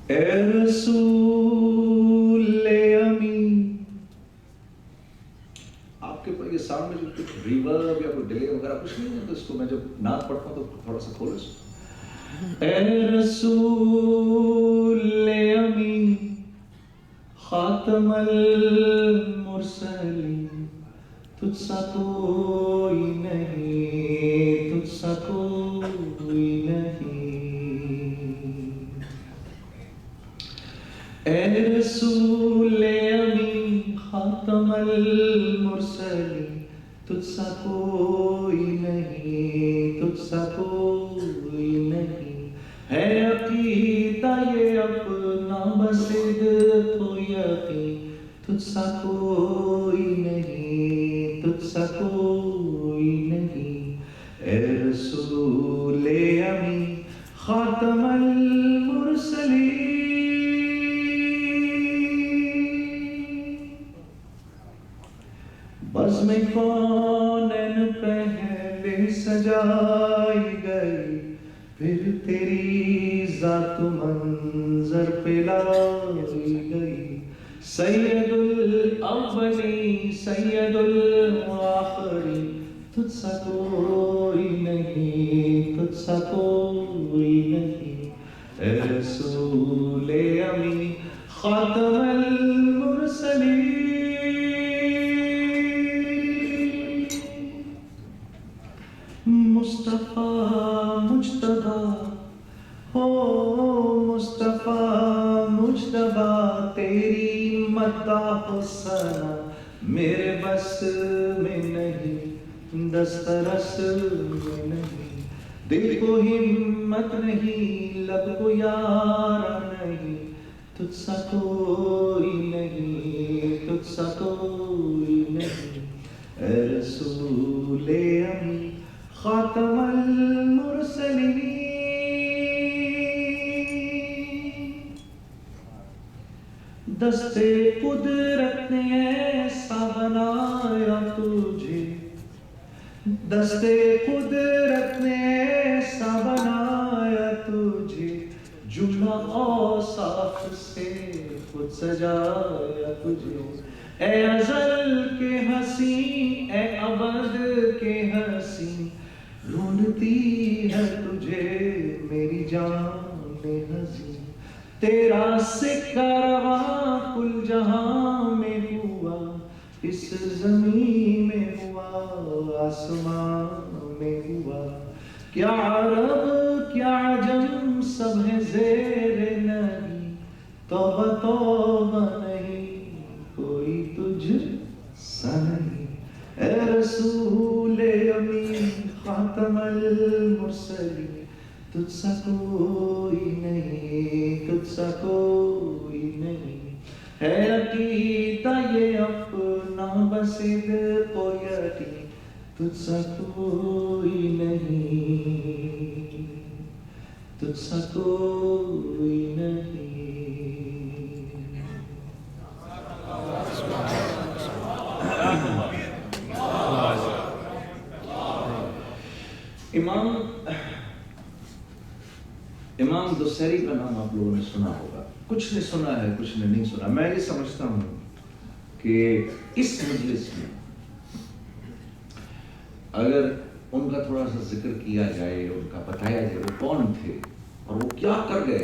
اے رسول امین. آپ کے پاس یہ ساؤنڈ میں جو کچھ ریورب یا کوئی ڈیلے وغیرہ کچھ نہیں ہے تو اس کو میں جب نعت پڑھتا ہوں تو تھوڑا سا کھولو اس کو. اے رسول امین خاتم المرسلین تجھ سا کوئی نہیں، تجھ سا کوئی نہیں. اے رسول امین خاتم المرسلین تجھ سا کوئی نہیں، تجھ سا کوئی نہیں. ہے عقیدہ یہ اپنا بصدق و یقین تجھ سا کوئی نہیں، تجھ سا کوئی نہیں. اے رسول امین خاتم المرسلین بزم کونین پہلے سجائی گئی پھر تیری ذات منظر پہ لائی گئی. سید الاولی سید الآخری تجھ سا کوئی نہیں، تجھ سا کوئی نہیں. اے رسول امین خاتم المرسلین مصطفیٰ مجتبیٰ ہو مصطفیٰ مجتبیٰ تیری مداح و ثنا میرے بس میں نہیں، دسترس میں نہیں. دل کو ہمت نہیں، لب کو یار نہیں، تجھ سا کوئی نہیں، تجھ سا کوئی نہیں. اے رسول امین خاتم المرسلین دستے قدرت نے ایسا بنایا تجھے، دستے قدرت نے ایسا بنایا تجھے، جملہ اوصاف سے خود سجایا تجھے. اے ازل کے حسین اے ابد کے حسین ڈھونڈتی ہے تجھے میری جان حسین. تیرا سکہ رواں کل جہاں میں ہوا، اس زمین میں ہوا، آسمان میں ہوا. کیا عرب کیا عجم سب ہے زیر نبی، توبہ توبہ نہیں کوئی تجھ سا نہیں. اے رسول امین خاتم المرسلین تجھ سا کوئی نہیں، تجھ سا کوئی نہیں. ہے عقیدہ یہ اپنا بصدق و یقین تجھ سا کوئی نہیں، تجھ سا کوئی نہیں. امام دوسری کا نام آپ لوگوں نے سنا ہوگا، کچھ نے سنا ہے کچھ نے نہیں سنا. میں یہ سمجھتا ہوں کہ اس مجلس میں اگر ان کا تھوڑا سا ذکر کیا جائے، ان کا بتایا جائے وہ کون تھے اور وہ کیا کر گئے،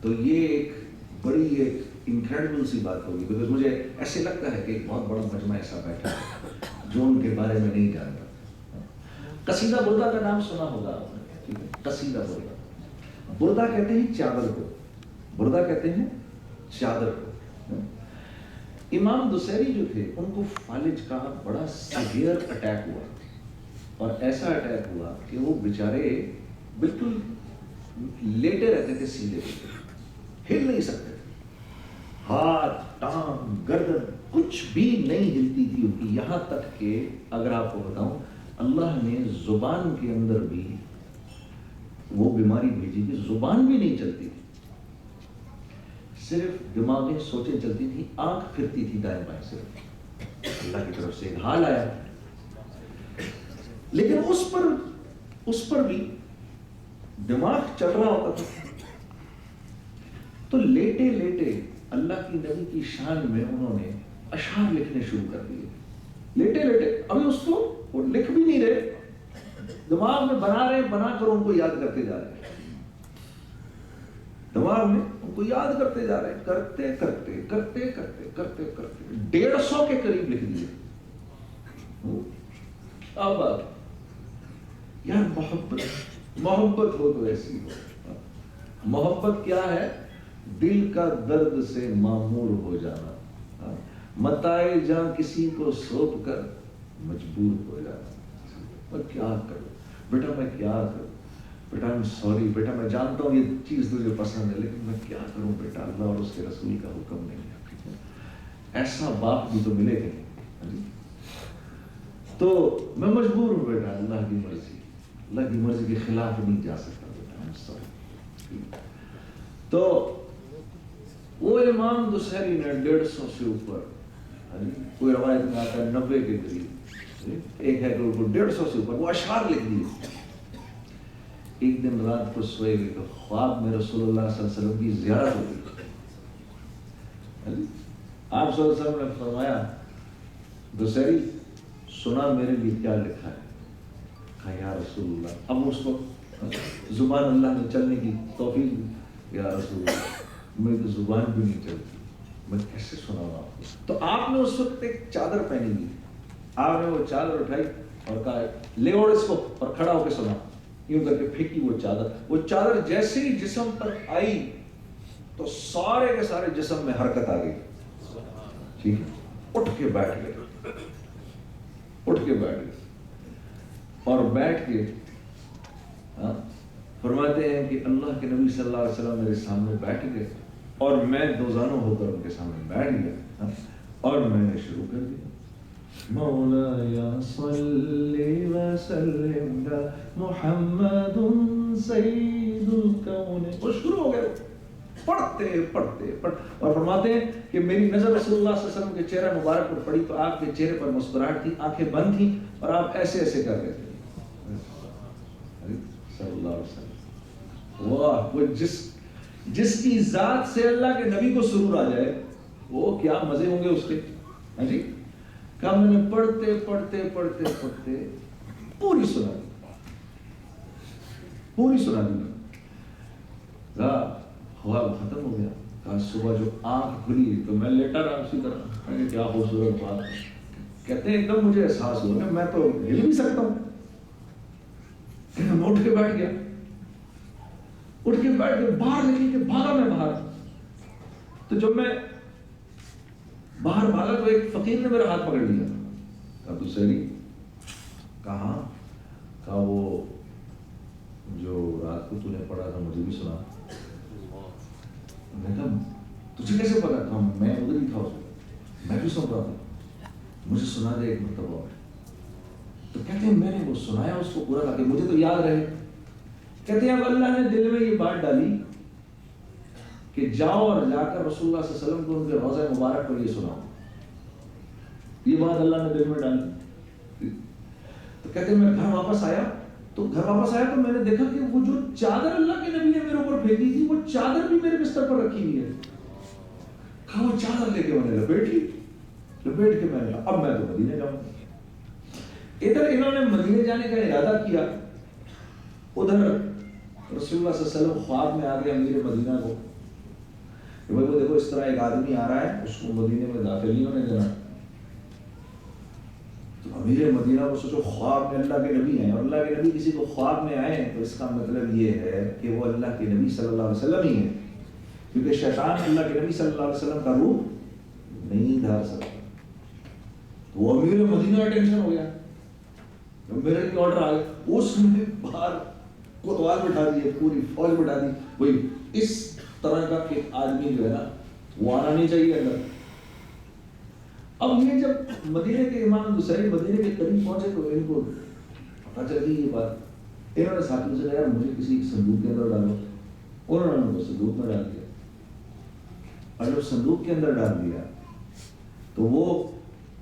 تو یہ ایک بڑی ایک انکریڈبل سی بات ہوگی. بیکاز مجھے ایسے لگتا ہے کہ ایک بہت بڑا مجمع ایسا بیٹھا ہے جو ان کے بارے میں نہیں جانتا. قصیدہ بردہ کا نام سنا ہوگا آپ نے، قصیدہ بردہ. بردہ کہتے ہیں چادر کو، بردہ کہتے ہیں چادر کو. امام دوسری جو تھے ان کو فالج کا بڑا سیویئر اٹیک ہوا، اور ایسا اٹیک ہوا کہ وہ بیچارے بالکل لیٹے رہتے تھے، سیدھے ہل نہیں سکتے تھے. ہاتھ ٹانگ گردن کچھ بھی نہیں ہلتی تھی ان کی. یہاں تک کہ اگر آپ کو بتاؤں اللہ نے زبان کے اندر بھی وہ بیماری بھیجی کہ زبان بھی نہیں چلتی تھی، صرف دماغی سوچیں چلتی تھی، آنکھ پھرتی تھی دائیں بائیں. صرف اللہ کی طرف سے ایک حال آیا. لیکن اس پر بھی دماغ چل رہا ہوتا تھا. تو لیٹے لیٹے اللہ کی نبی کی شان میں انہوں نے اشعار لکھنے شروع کر دیے، لیٹے لیٹے. ابھی اس کو وہ لکھ بھی نہیں رہے، دماغ میں بنا رہے، بنا کر ان کو یاد کرتے جا رہے ہیں، دماغ میں ان کو یاد کرتے جا رہے ہیں، کرتے کرتے کرتے کرتے کرتے کرتے 150 کے قریب لکھ دیے. اب یار محبت ہو تو ایسی ہو. محبت کیا ہے؟ دل کا درد سے معمور ہو جانا، متائے جاں کسی کو سونپ کر مجبور ہو جانا. میں کیا کروں بیٹا، میں کیا کروں بیٹا، I'm sorry بیٹا، میں جانتا ہوں یہ چیز تجھے پسند ہے، لیکن میں کیا کروں بیٹا، اللہ اور اس کے رسول کا حکم نہیں ہے. ایسا باپ بھی تو ملے گا. تو میں مجبور ہوں بیٹا، اللہ کی مرضی کے خلاف نہیں جا سکتا بیٹا، I'm sorry. تو وہ امام دوسری نے 150 سے اوپر، کوئی روایت میں آتا ہے 90 کے قریب، ایک ہے کہ 150 سے اوپر وہ اشعار لکھ دیے. ایک دن رات کو سوئے گئے تو خواب میں رسول اللہ صلی اللہ علیہ وسلم کی زیارت ہوئی. آپ صلی اللہ علیہ وسلم نے فرمایا دوسری سنا میرے لیے کیا لکھا ہے؟ کہا یا رسول اللہ. اب اس کو زبان اللہ نے چلنے کی توفیق دی. یا رسول اللہ میری تو زبان بھی نہیں چلتی، میں کیسے سناؤں آپ کو؟ تو آپ نے اس وقت ایک چادر پہنی ہوئی، آپ نے وہ چادر اٹھائی اور کہا لے اوڑ اس کو، اور کھڑا ہو کے سنا. یوں کر کے پھینکی وہ چادر جیسے ہی جسم پر آئی تو سارے کے سارے جسم میں حرکت آ گئی. ٹھیک ہے، اٹھ کے بیٹھ گئے اور بیٹھ کے فرماتے ہیں کہ اللہ کے نبی صلی اللہ علیہ وسلم میرے سامنے بیٹھ گئے اور میں دوزانوں ہو کر ان کے سامنے بیٹھ گیا اور میں نے شروع کر دیا مولایا صلی وسلم محمد سید الکون. وہ شروع ہو گئے پڑھتے اور فرماتے ہیں کہ میری نظر رسول اللہ صلی اللہ علیہ وسلم کے چہرہ مبارک پر پڑی تو آپ کے چہرے پر مسکراہٹ تھی، آنکھیں بند تھیں اور آپ ایسے ایسے کر رہے تھے صلی اللہ علیہ وسلم. واہ، وہ جس کی ذات سے اللہ کے نبی کو سرور آ جائے وہ کیا مزے ہوں گے اس کے. ہاں جی، کہا میں نے پڑھتے پوری سنا دی. خواب ختم ہو گیا. کہا صبح جو آنکھ کھلی تو میں لیٹا رہا اسی طرح. میں نے کیا خوبصورت بات. کہتے ہیں ایک دم مجھے احساس ہوا کہ میں تو ہل بھی سکتا ہوں. میں اٹھ کے بیٹھ گیا باہر نکل کے بھاگا میں باہر. تو جب میں باہر بھاگا تو ایک فقیر نے میرا ہاتھ پکڑ لیا. کہا تو سہری کہاں؟ کہا وہ جو رات کو تو نے پڑھا تھا مجھے بھی سنا. میں کہا تجھے کیسے پتا؟ کہا میں ادھر ہی تھا اس وقت، میں بھی سن رہا تھا، مجھے سنا دے ایک مرتبہ. تو کہتے ہیں میں نے وہ سنایا اس کو پورا تاکہ مجھے تو یاد رہے. کہتے ہیں اب اللہ نے دل میں یہ بات ڈالی کہ جاؤ اور جا کر رسول اللہ صلی اللہ علیہ وسلم کو ان کے روضہ مبارک پر یہ سناؤ. یہ بات اللہ نے دل میں ڈالی. تو کہتے ہیں میں گھر واپس آیا تو میں نے دیکھا کہ وہ جو چادر اللہ کے نبی نے میرے اوپر پھینکی تھی وہ چادر بھی میرے بستر پر رکھی ہوئی ہے. کہا وہ چادر لے کے میں نے لپیٹ کے میں نے کہا اب میں تو مدینے جاؤں. ادھر انہوں نے مدینے جانے کا ارادہ کیا، ادھر رسول اللہ صلی اللہ علیہ وسلم خواب میں آ گئے امیر مدینہ کو کہ بھائی وہ دیکھو اس طرح ایک آدمی آ رہا ہے، اس کو مدینے میں داخل نہیں ہونے دینا. تو امیر مدینہ کو سوچو خواب میں اللہ کے نبی ہیں اور اللہ کے نبی کسی کو خواب میں آئے تو اس کا مطلب یہ ہے کہ وہ اللہ کے نبی صلی اللہ علیہ وسلم ہی ہے، کیونکہ شیطان اللہ کے نبی صلی اللہ علیہ وسلم کا روح نہیں دھار سکتا. تو وہ امیر مدینہ کا ٹینشن ہو گیا، میرے لیے آرڈر آ گیا. اس نے باہر کوتوال بٹھا دی، پوری فوج بٹھا دی، وہی اس طرح کا کہ آدمی جو ہے نا وہ آنا نہیں چاہیے اندر. اب یہ جب مدینے کے امام دوسری مدینے کے قریب پہنچے تو ان کو پتہ چل گئی یہ بات. انہوں نے ساتھیوں سے کہا مجھے کسی صندوق کے اندر ڈالو. انہوں نے ان کو صندوق میں ڈال دیا اور جب صندوق کے اندر ڈال دیا تو وہ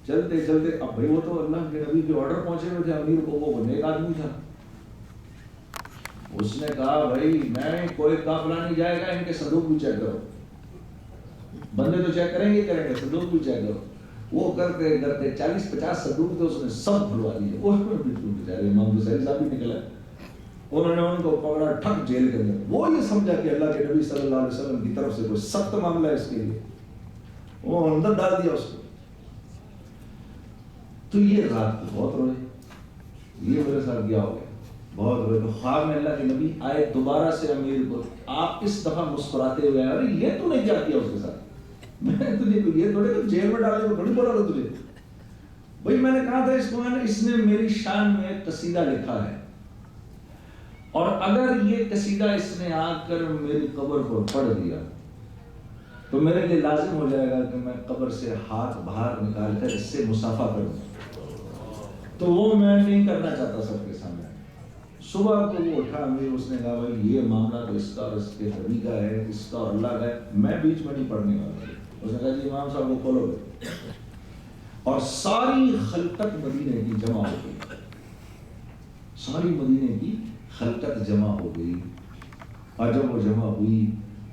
چلتے اب بھائی وہ تو اللہ کے نبی کے آرڈر پہنچے ہوئے تھے امیر کو، وہ نیک آدمی تھا. اس نے کہا بھائی میں کوئی قافلہ نہیں جائے گا، ان کے صندوق بھی چیک کرو. بندے تو چیک کریں گے صندوق بھی چیک کرو. وہ کرتے کرتے 40-50 صندوق تھے، اس نے سب کھلوا دیے. وہ بیچارے امام حسین صاحب بھی نکلا، انہوں نے ان کو پکڑا ٹھک جیل کے اندر. وہ یہ سمجھا کہ اللہ کے نبی صلی اللہ علیہ وسلم کی طرف سے کوئی سخت معاملہ ہے اس کے لیے، وہ اندر ڈال دیا اس کو. تو یہ رات کو بہت روئے، یہ میرے ساتھ کیا ہو گیا، بہت روئے. تو خواب میں اللہ کے نبی آئے دوبارہ سے امیر کو. آپ اس دفعہ مسکراتے ہوئے، ارے یہ تو نے کیا کیا اس کے ساتھ؟ میں تجھے یہ تھوڑے جیل میں ڈالے کو تھوڑی بولا تھا تجھے. بھائی میں نے کہا تھا اس کو، اس نے میری شان میں قصیدہ لکھا ہے، اور اگر یہ قصیدہ اس نے آ کر میری قبر پر پڑھ دیا تو میرے لیے لازم ہو جائے گا کہ میں قبر سے ہاتھ باہر نکال کر اس سے مصافحہ کروں. تو وہ میں نہیں کرنا چاہتا سب کے سامنے. صبح کو وہ اٹھا امیر، اس نے کہا بھائی یہ معاملہ تو اس کا اور اس کے نبی کا ہے، اس کا اور اللہ کا ہے، میں بیچ میں نہیں پڑھنے والا. اس نے کہا جی امام صاحب وہ کھولو گے. اور ساری خلقت مدینے کی جمع ہو گئی، ساری مدینے کی خلقت جمع ہو گئی. اور جب وہ جمع ہوئی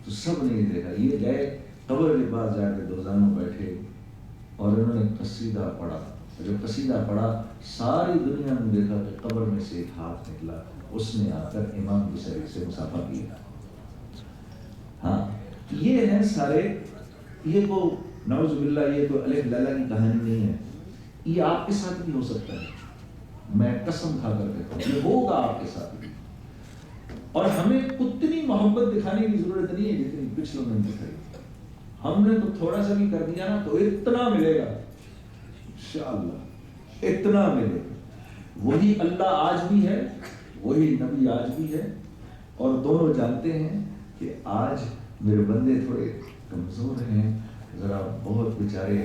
تو سب نے یہ دیکھا، یہ گئے قبر کے پاس جا کے دو زانوں بیٹھے اور انہوں نے قصیدہ پڑھا. جو قصیدہ پڑھا ساری دنیا نے دیکھا کہ قبر میں سے ایک ہاتھ نکلا، اس نے آ کر امام بصری سے مصافحہ کیا. ہاں یہ ہیں سارے، یہ تو نعوذ باللہ یہ تو الف لیلہ کی کہانی نہیں ہے، یہ آپ کے ساتھ بھی ہو سکتا ہے. میں قسم کھا کر کہتا ہوں یہ ہوگا آپ کے ساتھ بھی. اور ہمیں اتنی محبت دکھانے کی ضرورت نہیں ہے جتنی پچھلوں نے دکھائی. ہم نے تو تھوڑا سا بھی کر دیا نا تو اتنا ملے گا انشاءاللہ، اتنا ملے گا. وہی اللہ آج بھی ہے، وہی نبی آج بھی ہے، اور دونوں جانتے ہیں کہ آج میرے بندے تھوڑے کمزور ہیں، ذرا بہت بیچارے،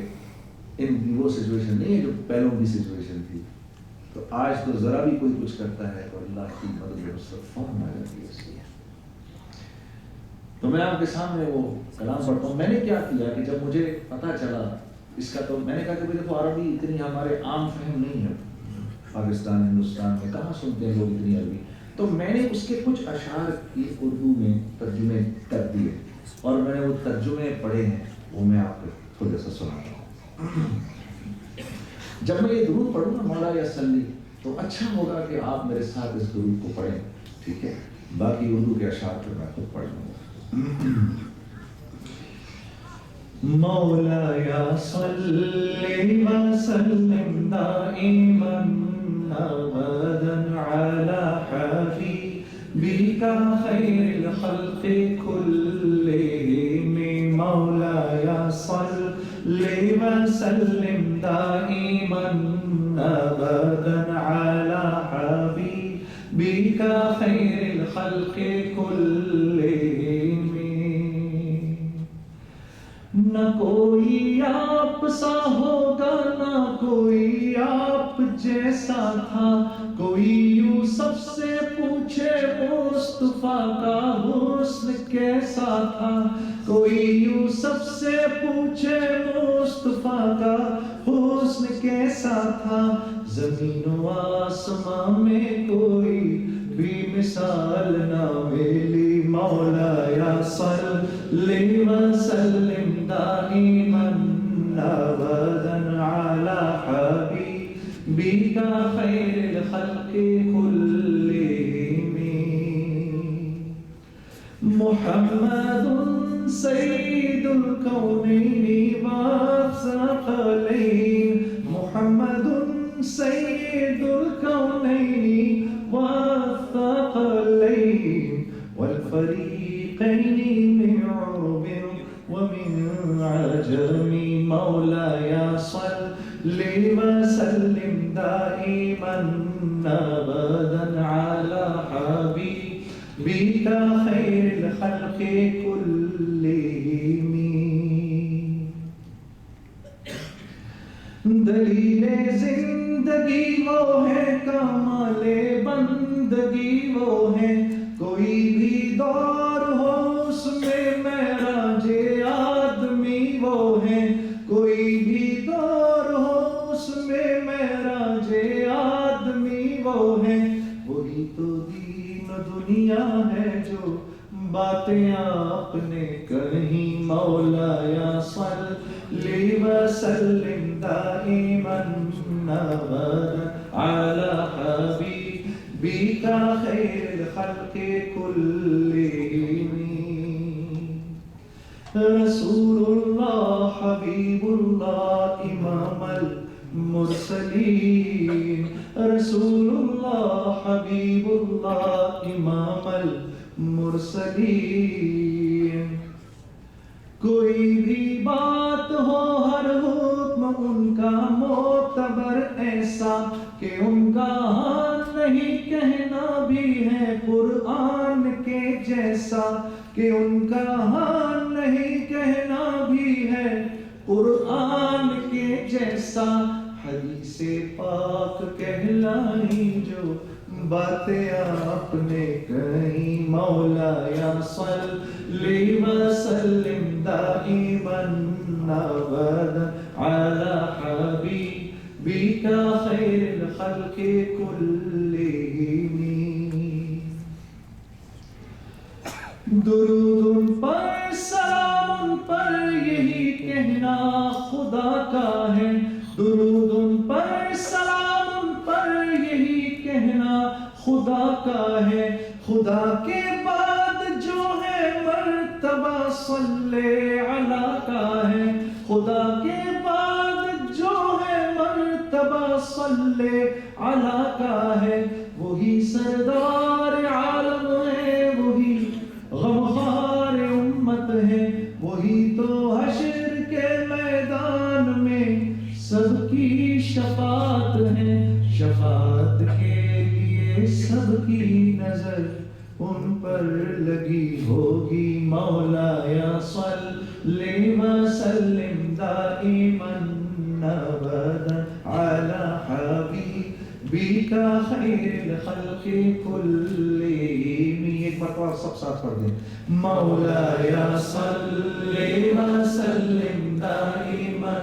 ان کی وہ سچویشن نہیں ہے جو پہلوں کی سچویشن تھی. تو آج تو ذرا بھی کوئی کچھ کرتا ہے تو اللہ کی مدد نصرت فوراً آ جاتی ہے. اس لیے تو میں آپ کے سامنے وہ کلام پڑھتا ہوں. میں نے کیا کیا کہ جب مجھے پتہ چلا اس کا، تو میں نے کہا کہ دیکھو عربی اتنی ہمارے عام فہم نہیں ہے پاکستان ہندوستان میں، کہاں سنتے ہیں لوگ اتنی عربی. تو میں نے اس کے کچھ اشعار کی اردو میں ترجمے کر دیے، اور میں نے وہ ترجمے پڑھے ہیں، وہ میں آپ کو تھوڑا سا سناتا ہوں. جب میں یہ درود پڑھوں نا مولا یا صلی، تو اچھا ہوگا کہ آپ میرے ساتھ اس درود کو پڑھیں، ٹھیک ہے؟ باقی اردو کے اشعار پھر میں خود پڑھ لوں گا. مولایا صلی وسلم دائما ابدا علی حبیبک خیر الخلق کلہم. مولایا صلی وسلم دائما ابدا علی حبیبک خیر الخلق کلہم. نہ کوئی آپ سا ہوگا، نہ کوئی آپ جیسا تھا. کوئی یوسف سے پوچھے مصطفیٰ کا حسن کیسا تھا. کوئی یوسف سے پوچھے مصطفیٰ کا حسن کیسا تھا. زمین و آسمان میں کوئی بھی مثال نہ ملی. مولایا صلی وسلم دائما ابدا علی حبیبک خیر الخلق کلہم. محمد سید الکونین والثقلین. محمد سید الکونین والثقلین والفریقین من عرب ومن عجم. مولایا صلی وسلم دائما ابدا علی حبیبک خیر الخلق کلہم. دلیل زندگی وہ ہے، کمال بندگی وہ ہے. کوئی بھی دور ہو اس میں معراج آدمی وہ ہے. کوئی بھی دور ہو اس میں معراج آدمی وہ ہے. وہی تو دین و دنیا ہے جو باتیں آپ نے کہیں مولایا صلی وسلم دائما ابدا علی حبیبک خیر الخلق کلہم رسول اللہ حبیب اللہ امام المرسلین رسول اللہ حبیب اللہ امام المرسلین کوئی بھی بات ہو ہر حکم ان کا معتبر ایسا کہ ان کا ہاں نہیں کہنا بھی ہے قرآن کے جیسا کہ ان کا ہاں نہیں کہنا بھی ہے قرآن کے جیسا حدیث پاک کہلائی جو باتیں آپ نے کہیں مولایا صلی وسلم دائما ابدا علی حبیبک خیر الخلق کلہم درود ان پر سلام ان پر یہی کہنا خدا کا ہے درود ان پر سلام ان پر یہی کہنا خدا کا ہے خدا کے بعد جو ہے مرتبہ صلی علی کا ہے خدا کے بعد جو ہے مرتبہ صلی علی کا ہے وہی سردار عالم ہے وہی غمخوار امت ہے وہی تو حشر کے میدان میں سب کی شفاعت ہے شفاعت کے لیے سب کی نظر ان پر لگی ہوگی مولایا صلی وسلم دائما ابدا علی حبیبک خیر الخلق کلہم ایک مرتبہ سب ساتھ پڑھ دیں مولایا صلی وسلم دائما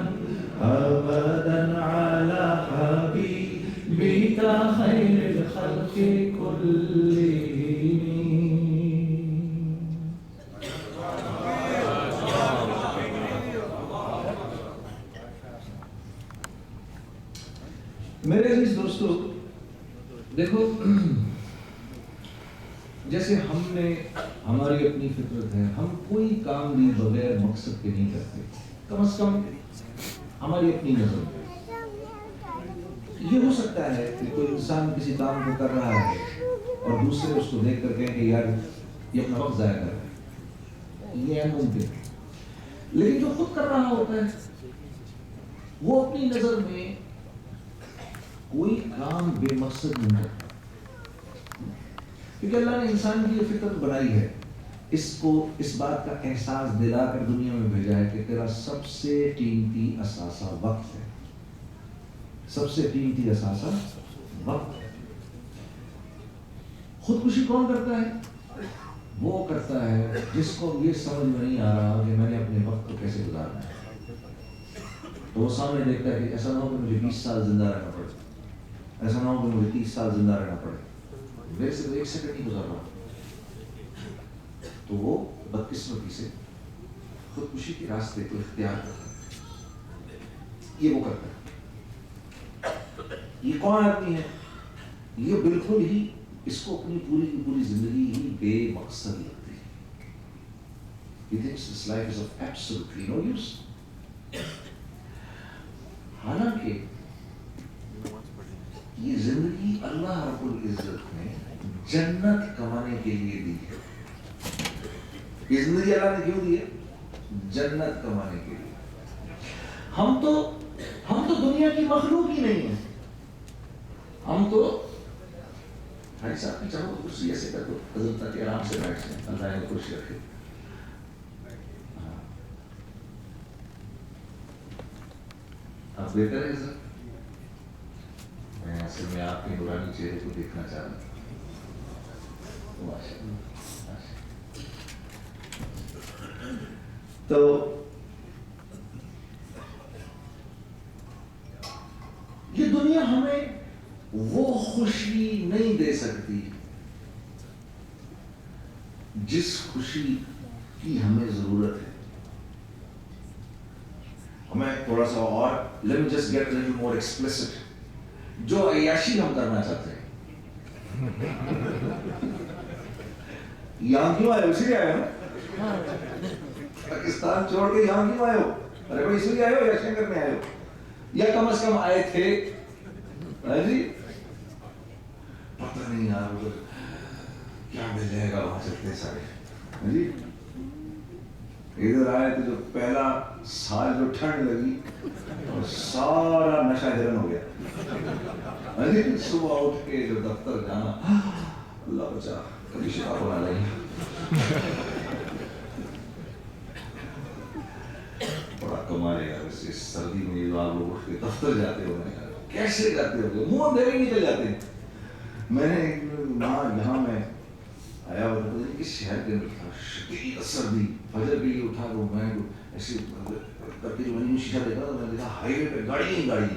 ابدا علی حبیبک خیر الخلق کلہم میرے عزیز دوستو دیکھو جیسے ہم نے ہماری اپنی فطرت ہے ہم کوئی کام بھی بغیر مقصد کے نہیں کرتے کم از کم ہماری اپنی نظر میں یہ ہو سکتا ہے کہ کوئی انسان کسی کام کو کر رہا ہے اور دوسرے اس کو دیکھ کر کہیں کہ یار یہ اپنا وقت ضائع کر رہا ہے یہ ہے ممکن لیکن جو خود کر رہا ہوتا ہے وہ اپنی نظر میں کوئی کام بے مقصد نہیں کرتا کیونکہ اللہ نے انسان کی یہ فطرت بنائی ہے اس کو اس بات کا احساس دلا کر دنیا میں بھیجا ہے کہ تیرا سب سے قیمتی اثاثہ وقت ہے سب سے قیمتی اثاثہ وقت ہے خودکشی کون کرتا ہے وہ کرتا ہے جس کو یہ سمجھ میں نہیں آ رہا کہ میں نے اپنے وقت کو کیسے گزارنا ہے تو وہ سامنے دیکھتا ہے کہ ایسا نہ ہو کہ مجھے 20 سال زندہ رہنا پڑے ایسا نہ ہو کہ مجھے 30 سال زندہ رہنا پڑے میرے سے تو 1 سیکنڈ نہیں گزار رہا تو وہ بدقسمتی سے خودکشی کے راستے کو اختیار کرتا ہے یہ وہ کرتا ہے یہ کون آدمی ہے یہ بالکل ہی اس کو اپنی پوری کی پوری زندگی ہی بے مقصد لگتی ہے He thinks this life is of absolutely no use حالانکہ یہ زندگی اللہ رب العزت نے جنت کمانے کے لیے دی ہے یہ زندگی اللہ نے کیوں دی ہے جنت کمانے کے لیے ہم تو دنیا کی مخلوق ہی نہیں ہیں ہم تو بھائی صاحب کی چاہو کرسی ایسے کر دو حضرت تک آرام سے بیٹھ جائیں اللہ نے کرسی رکھے اب بہتر ہے سر میں اصل میں آپ کے نورانی چہرے کو دیکھنا چاہ رہا ہوں تو یہ دنیا ہمیں وہ خوشی نہیں دے سکتی جس خوشی کی ہمیں ضرورت ہے. ہمیں تھوڑا سا اور let me just get a little more explicit. جو عیاشی ہم کرنا چاہتے ہیں. یہاں کیوں آئے ہو؟ اسی لیے آئے ہو پاکستان چھوڑ کے یہاں کیوں آئے ہو؟ ارے بھائی اسی لیے آئے ہو یا عیاشی کرنے آئے ہو؟ یا کم از کم آئے تھے جی پتہ نہیں یار ادھر کیا مل جائے گا وہاں چلتے سارے جی. ادھر آئے تو جو پہلا سال جو ٹھنڈ لگی اور سارا نشہ ہرن ہو گیا جی. صبح اٹھ کے جو دفتر جانا اللہ بچا کبھی شراب ہونا لگی. بڑا کمال ہے یار اس سردی میں یہ آپ لوگ اٹھ کے دفتر جاتے ہو کیسے جاتے ہو؟ منہ اندھیرے ہی نکل جاتے ہیں. میں نے یہاں میں آیا ہوا تھا کس شہر کے اندر تھا شدید سردی. فجر کے لیے اٹھا تو میں ایسے کر کے جو میں نے شیشہ دیکھا تو میں نے دیکھا ہائی وے پہ گاڑی ہی گاڑی.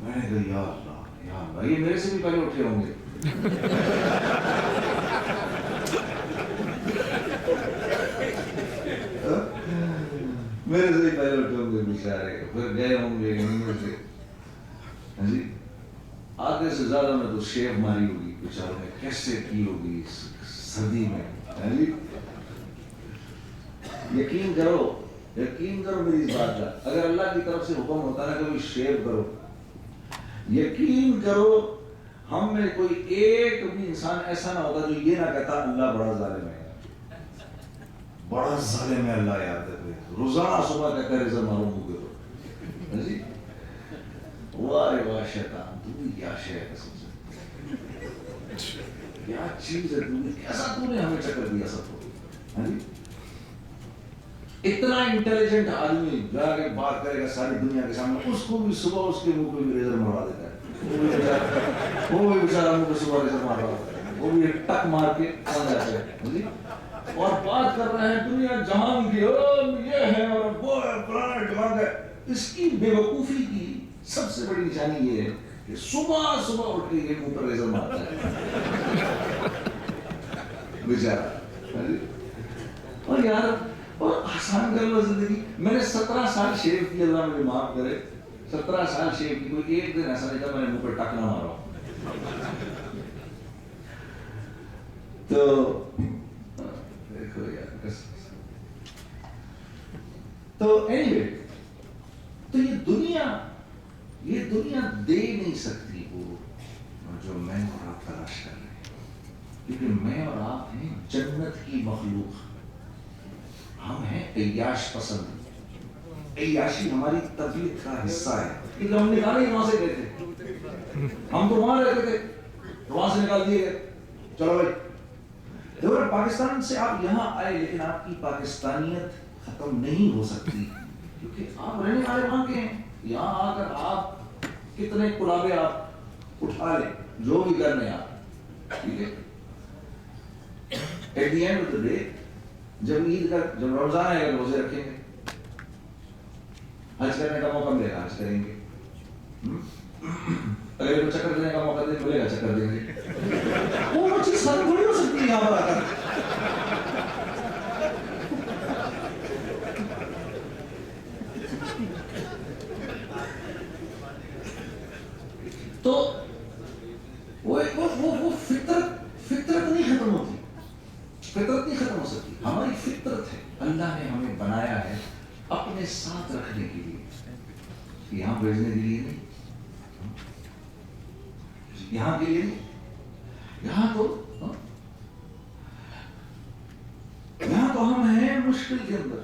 میں نے کہا یا اللہ یہ میرے سے بھی پہلے اٹھے ہوں گے. میرے سے بھی پہلے اٹھے ہوں گے بیچارے. پھر گئے ہوں گے سے جی آدھے سے زیادہ میں تو شیو ماری ہوگی بیچاروں نے کیسے کی ہوگی سردی میں جی. یقین کرو میری اس بات کا, اگر اللہ کی طرف سے حکم ہوتا نا کبھی شیو کرو, یقین کرو ہم میں کوئی ایک بھی انسان ایسا نہ ہوتا جو یہ نہ کہتا اللہ بڑا ظالم ہے, بڑا ظالم ہے اللہ. یاد ہے روزانہ صبح کہتا ہے ریزر مارو منہ کے جی. واہ شیطان تو کیا شے ہے قسم سے, کیا چیز ہے تو کیسا تو نے ہمیں چکر دیا سب کو جی. اتنا انٹیلیجنٹ آدمی جا کے بات کرے گا ساری دنیا کے سامنے, اس کو بھی صبح اس کے منہ پہ بھی ریزر مروا دیتا ہے. وہ بھی بیچارہ منہ پہ صبح ریزر مار رہا ہوتا ہے, وہ بھی ٹک مار کے پہنچ جاتا ہے جی. اور بات کر رہے ہیں دنیا جہان کی, یہ ہے اور وہ ہے فلانا ڈمانڈ ہے. اس کی بے وقوفی کی سب سے بڑی نشانی یہ ہے کہ صبح اٹھ کے یہ منہ پر ریزر مارتا ہے بیچارہ. اور یار اور آسان کر لو زندگی. میں نے 17 سال شیو کی, اللہ مجھے معاف کرے, 17 سال شیو کی, کوئی ایک دن ایسا نہیں تھا میں نے منہ پر ٹک نہ مارا. تو دیکھو یار تو anyway, تو یہ دنیا دے نہیں سکتی وہ جو میں اور آپ تلاش کر رہے ہیں, کیونکہ میں اور آپ ہیں جنت کی مخلوق. ہم ہیں عیاش پسند, عیاشی ہماری طبیعت کا حصہ ہے. کیونکہ ہم نکالے وہاں سے گئے تھے, ہم تو وہاں رہتے تھے, وہاں سے نکال دیے گئے. چلو بھائی دیکھو پاکستان سے آپ یہاں آئے, لیکن آپ کی پاکستانیت ختم نہیں ہو سکتی کیونکہ آپ رہنے والے وہاں کے ہیں. یہاں آ کر آپ کتنے کلابے آپ اٹھا لیں, جو بھی کرنے آپ, ٹھیک ہے. At the end of the day جب عید کا جب رمضان آئے گا روزے رکھیں گے, حج کرنے کا موقع ملے گا حج کریں گے, اگر چکر دینے کا موقع ملے گا چکر دیں گے. وہ چیز ختم تھوڑی ہو سکتی ہے یہاں پر آ کر. تو وہ فطرت نہیں ختم ہوتی, فطرت نہیں ختم ہو سکتی. ہماری فطرت ہے, اللہ نے ہمیں بنایا ہے اپنے ساتھ رکھنے کے لیے, یہاں بھیجنے کے لیے نہیں, یہاں کے لیے نہیں. یہاں تو ہم ہیں مشکل کے اندر.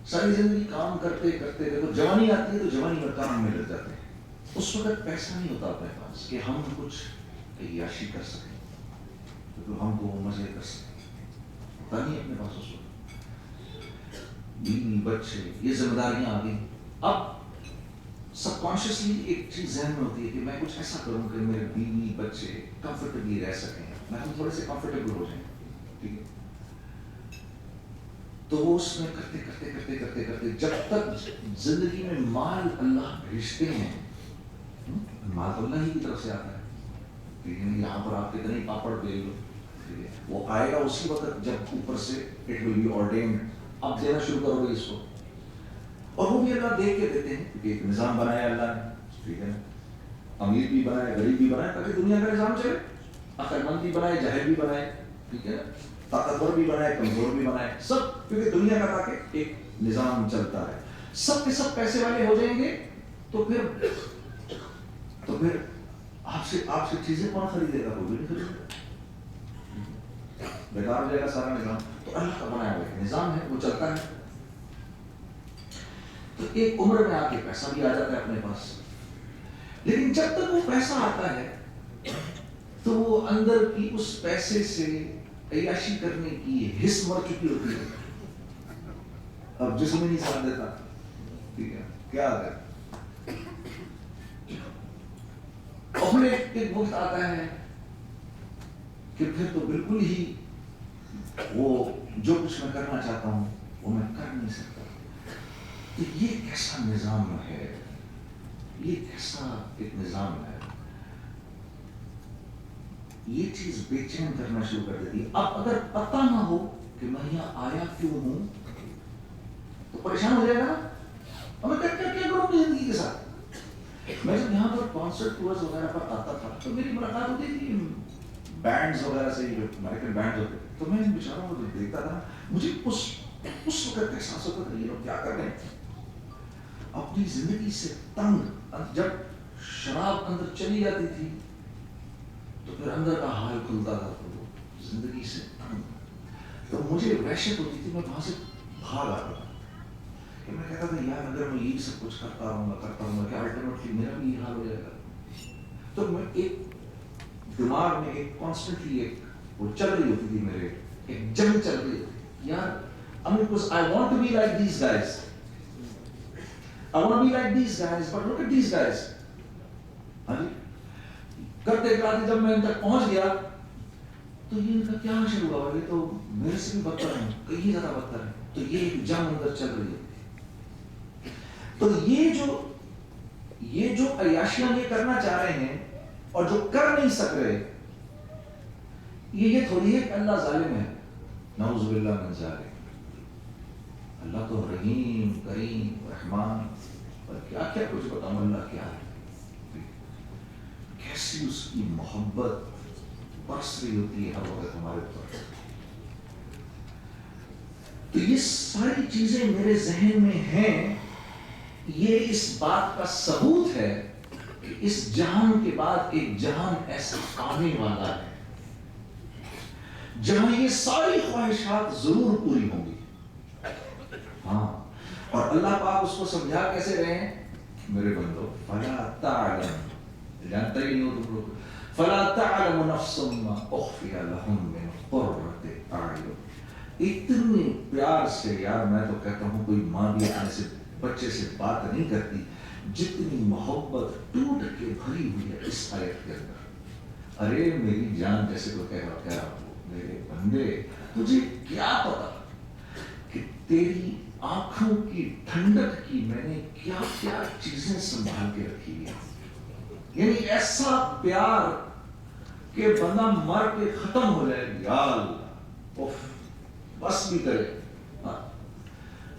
ساری زندگی کام کرتے کرتے دیکھو جوانی آتی ہے تو جوانی میں کام میں لگ جاتے ہیں. اس وقت پیسہ نہیں ہوتا اپنے پاس کہ ہم کچھ عیاشی کر سکیں, تو ہم کو مزے کر سکیں, ہوتا نہیں اپنے پاس اس وقت. بیوی بچے یہ ذمہ داریاں آ گئی. اب سب کانشیسلی ایک چیز ذہن میں ہوتی ہے کہ میں کچھ ایسا کروں کہ میرے بیوی بچے کمفرٹیبلی رہ سکیں, میں ہم تھوڑے سے کمفرٹیبل ہو جائیں, ٹھیک ہے. تو وہ اس میں کرتے جب تک زندگی میں مال اللہ بھیجتے ہیں, مال تو اللہ ہی کی طرف سے آتا ہے. یہاں پر آپ کتنے پاپڑ بیل لو, وہ آئے گا اسی وقت جب اوپر سے اٹ ول بی آرڈینڈ، اب دینا شروع کرو گے اس کو، اور وہ بھی اللہ دیکھ کے دیتے ہیں کیونکہ ایک نظام بنایا اللہ نے، ٹھیک ہے، امیر بھی بنائے غریب بھی بنائے تاکہ دنیا کا نظام چلے، عقل مند بھی بنائے جاہل بھی بنائے، ٹھیک ہے، طاقتور بھی بنائے کمزور بھی بنائے، سب کیونکہ دنیا کا تاکہ ایک نظام چلتا ہے، سب کے سب پیسے والے ہو جائیں گے تو پھر آپ سے چیزیں کون خریدے گا؟ کوئی بھی نہیں خریدے گا، بیکار ہو جائے گا سارا نظام۔ تو اللہ کا بنایا ہوا نظام ہے، وہ چلتا ہے۔ تو ایک عمر میں آ کے پیسہ بھی آ جاتا ہے اپنے پاس، لیکن جب تک وہ پیسہ آتا ہے تو وہ اندر کی اس پیسے سے عیاشی کرنے کی حس مر چکی ہوتی ہے، اب جسم ہی نہیں ساتھ دیتا، ٹھیک ہے، کیا آتا ہے؟ اور ایک وقت آتا ہے کہ پھر تو بالکل ہی وہ جو کچھ میں کرنا چاہتا ہوں وہ میں کر نہیں سکتا۔ تو یہ کیسا نظام ہے، یہ کیسا ایک نظام ہے، یہ چیز بے چین کرنا شروع کر دیتی ہے۔ اب اگر پتہ نہ ہو کہ میں یہاں آیا کیوں ہوں تو پریشان ہو جائے گا نا، اور میں کیا کروں اپنی زندگی کے ساتھ۔ میں جب یہاں پر کانسرٹ ٹورز وغیرہ پر آتا تھا تو میری ملاقات ہوتی تھی بینڈز وغیرہ سے، جو امریکن بینڈز ہوتے، تو میں ان بیچاروں کو جب دیکھتا تھا مجھے اس وقت احساس ہوتا تھا یہ لوگ کیا کر رہے ہیں، اپنی زندگی سے تنگ۔ جب شراب اندر چلی جاتی تھی تو پھر اندر کا حال کھلتا تھا، تو زندگی سے تنگ، تو مجھے وحشت ہوتی تھی، میں وہاں سے بھاگ آتا تھا کہ میں کہتا تھا یار اگر میں یہ سب کچھ کرتا رہوں گا کہ الٹیمیٹلی میرا بھی یہ حال ہو جائے گا۔ تو میں ایک دماغ میں ایک کانسٹنٹلی ایک وہ چل رہی ہوتی تھی، میرے ایک جنگ چل رہی ہوتی یار، because I want to be like these guys, I want to be like these guys, but look at these guys۔ ہاں جی، کرتے کرتے جب میں ان تک پہنچ گیا تو یہ ان کا کیا حشر ہوا، یہ تو میرے سے بھی بدتر ہے، کہیں زیادہ بدتر ہے، تو یہ ایک جنگ اندر چل رہی ہے۔ تو یہ جو عیاشیاں یہ کرنا چاہ رہے ہیں اور جو کر نہیں سک رہے، یہ تھوڑی ہے کہ اللہ ظالم ہے، نعوذ باللہ من ذالک۔ اللہ تو رحیم کریم رحمان، اور کیا کیا کچھ بتاؤں اللہ کیا ہے، کیسی اس کی محبت برس رہی ہوتی ہے ہر وقت ہمارے اوپر۔ تو یہ ساری چیزیں میرے ذہن میں ہیں، یہ اس بات کا ثبوت ہے کہ اس جہان کے بعد ایک جہان ایسا آنے والا ہے جہاں یہ ساری خواہشات ضرور پوری ہوں گی۔ ہاں، اور اللہ پاک اس کو سمجھا کیسے رہے ہیں، میرے بندو فلا تعلم، جانتا ہی نہیں ہو تم لوگ، فلا تعلم نفس ما اخفی لهم من قرۃ اعین۔ اتنے پیار سے یار، میں تو کہتا ہوں کوئی ماں بھی اپنے سے بچے سے بات نہیں کرتی جتنی محبت ٹوٹ کے بھری ہوئی ہے اس آیت کے اندر۔ ارے میری جان، جیسے تو کہہ رہا ہوں میرے بندے، تجھے کیا پتا کہ تیری آنکھوں کی ٹھنڈک کی میں نے کیا کیا چیزیں سنبھال کے رکھی ہے، یعنی ایسا پیار کہ بندہ مر کے ختم ہو جائے، یا اللہ اف بس بھی کرے۔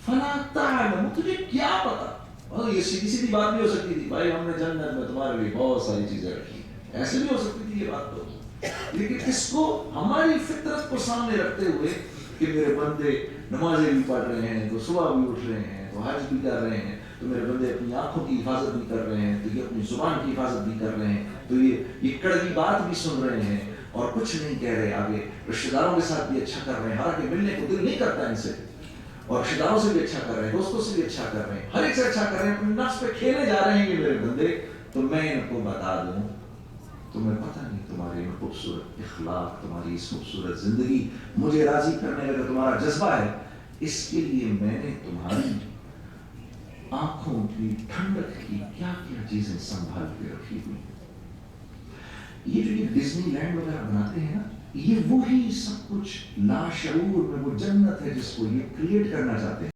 فلا تعلم، تجھے کیا پتا، یہ سیدھی سیدھی بات بھی ہو سکتی تھی، بھائی ہم نے جنت میں تمہارے لیے بہت ساری چیزیں رکھی، ایسے بھی ہو سکتی تھی یہ بات تو، لیکن اس کو ہماری فطرت کو سامنے رکھتے ہوئے کہ میرے بندے نمازیں بھی پڑھ رہے ہیں، تو صبح بھی اٹھ رہے ہیں، تو حج بھی کر رہے ہیں، تو میرے بندے اپنی آنکھوں کی حفاظت بھی کر رہے ہیں، تو یہ اپنی زبان کی حفاظت بھی کر رہے ہیں، تو یہ کڑوی بات بھی سن رہے ہیں اور کچھ نہیں کہہ رہے، آگے رشتہ داروں کے ساتھ بھی اچھا کر رہے ہیں، حالانکہ ملنے کو دل نہیں کرتا ان سے، اور رشتہ داروں سے بھی اچھا کر رہے ہیں، دوستوں سے بھی اچھا کر رہے ہیں، ہر ایک سے اچھا کر رہے ہیں، اپنے نفس پہ کھیلے جا رہے ہیں یہ میرے بندے۔ تو میں ان کو بتا دوں، تمہیں پتہ نہیں تمہارے خوبصورت اخلاق، تمہاری اس خوبصورت زندگی مجھے راضی کرنے کا تمہارا جذبہ ہے، اس کے لیے میں نے تمہاری آنکھوں کی ٹھنڈک کی کیا کیا چیزیں سنبھال کے رکھی ہوئی۔ یہ جو یہ ڈزنی لینڈ وغیرہ بناتے ہیں نا، یہ وہی سب کچھ لاشعور میں وہ جنت ہے جس کو یہ کریٹ کرنا چاہتے ہیں۔